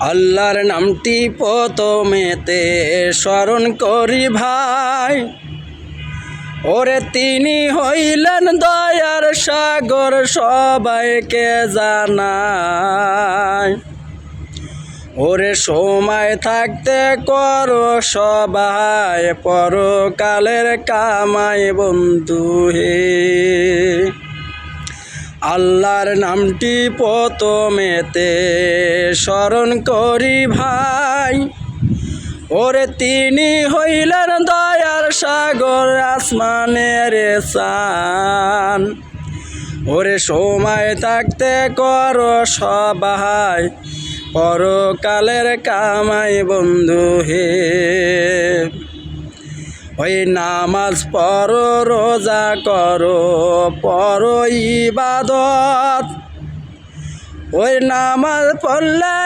আল্লাহর নামটি প্রথমেতে স্মরণ করি ভাই, ওরে তিনি হইলেন দয়ার সাগর সবাইকে জানায়। ওরে সময় থাকতে করো সবাই পরকালের কামাই বন্ধু হে। আল্লাহর নামটি প্রথমেতে স্মরণ করি ভাই, ওরে তিনি হইলেন দয়ার সাগর আসমানের চান। ওরে সময় থাকতে করো সবাই পরকালের কামাই বন্ধু হে। ওই নামাজ পড়ো রোজা করো পড়ো ইবাদত, ওই নামাজ পড়লে